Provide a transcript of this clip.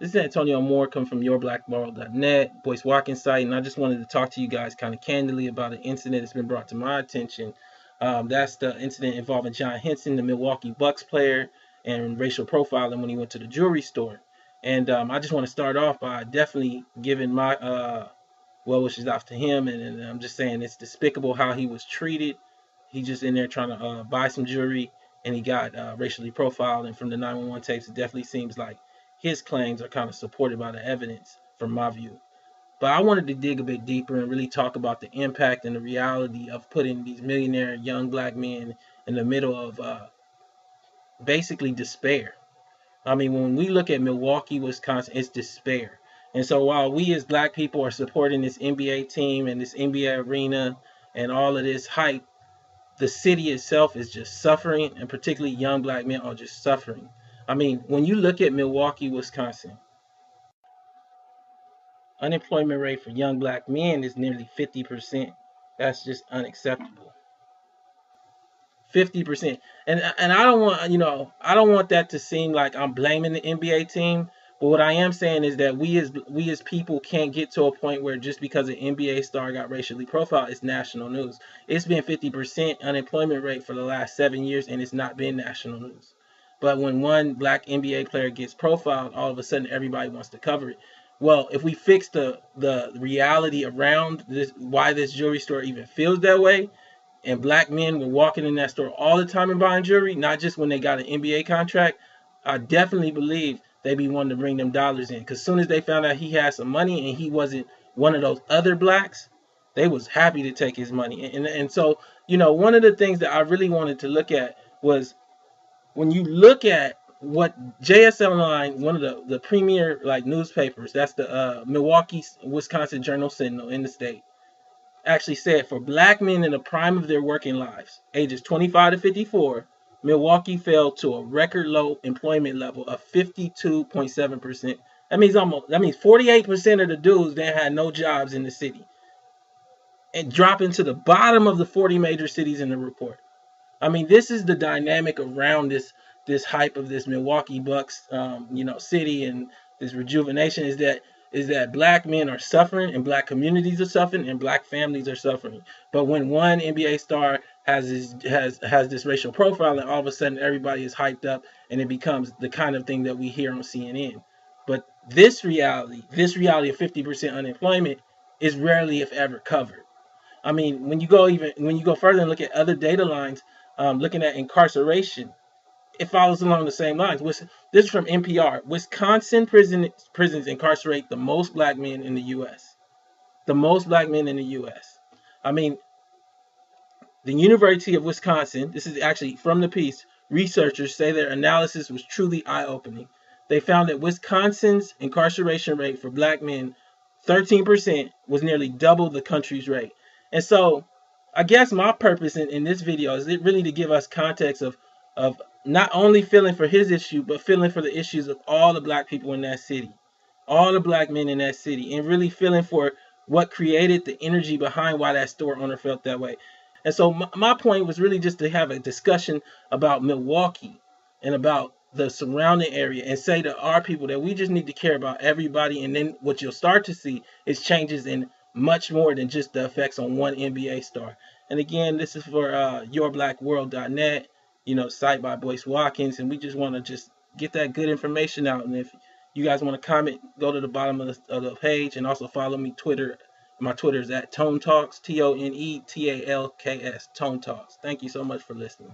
This is Antonio Moore coming from yourblackworld.net, Boyce Watkins site, and I just wanted to talk to you guys kind of candidly about an incident that's been brought to my attention. That's the incident involving John Henson, the Milwaukee Bucks player, and racial profiling when he went to the jewelry store. And I just want to start off by definitely giving my well wishes out to him, and I'm just saying it's despicable how he was treated. He just in there trying to buy some jewelry, and he got racially profiled. And from the 911 tapes, it definitely seems like his claims are kind of supported by the evidence from my view. But I wanted to dig a bit deeper and really talk about the impact and the reality of putting these millionaire young black men in the middle of basically despair. I mean, when we look at Milwaukee, Wisconsin, it's despair. And so while we as black people are supporting this NBA team and this NBA arena and all of this hype, the city itself is just suffering, and particularly young black men are just suffering. I mean, when you look at Milwaukee, Wisconsin, unemployment rate for young black men is nearly 50%. That's just unacceptable. 50%. And I don't want, I don't want that to seem like I'm blaming the NBA team, but what I am saying is that we as people can't get to a point where just because an NBA star got racially profiled, it's national news. It's been 50% unemployment rate for the last 7 years, and it's not been national news. But when one black NBA player gets profiled, all of a sudden everybody wants to cover it. Well, if we fix the reality around this, why this jewelry store even feels that way, and black men were walking in that store all the time and buying jewelry, not just when they got an NBA contract, I definitely believe they be wanting to bring them dollars in. Because as soon as they found out he had some money and he wasn't one of those other blacks, they was happy to take his money. And so, one of the things that I really wanted to look at was when you look at what JSL Online, one of the premier like newspapers, that's the Milwaukee, Wisconsin Journal Sentinel in the state, actually said for black men in the prime of their working lives, ages 25 to 54, Milwaukee fell to a record low employment level of 52.7%. That means 48% of the dudes that had no jobs in the city, and dropping to the bottom of the 40 major cities in the report. I mean, this is the dynamic around this hype of this Milwaukee Bucks, city, and this rejuvenation is that black men are suffering, and black communities are suffering, and black families are suffering. But when one NBA star has this racial profile, and all of a sudden everybody is hyped up, and it becomes the kind of thing that we hear on CNN. But this reality of 50% unemployment is rarely, if ever, covered. I mean, when you go further and look at other data lines, looking at incarceration, it follows along the same lines. This is from NPR. Wisconsin prisons incarcerate the most black men in the U.S. The most black men in the U.S. I mean, the University of Wisconsin, this is actually from the piece, researchers say their analysis was truly eye-opening. They found that Wisconsin's incarceration rate for black men, 13%, was nearly double the country's rate. And so I guess my purpose in this video is really to give us context of not only feeling for his issue, but feeling for the issues of all the black people in that city, all the black men in that city, and really feeling for what created the energy behind why that store owner felt that way. And so my point was really just to have a discussion about Milwaukee and about the surrounding area, and say to our people that we just need to care about everybody. And then what you'll start to see is changes in much more than just the effects on one NBA star. And again, this is for yourblackworld.net, site by Boyce Watkins, and we just want to just get that good information out. And if you guys want to comment, go to the bottom of the page, and also follow me Twitter. My Twitter is at Tone Talks, TONETALKS, Tone Talks. Thank you so much for listening.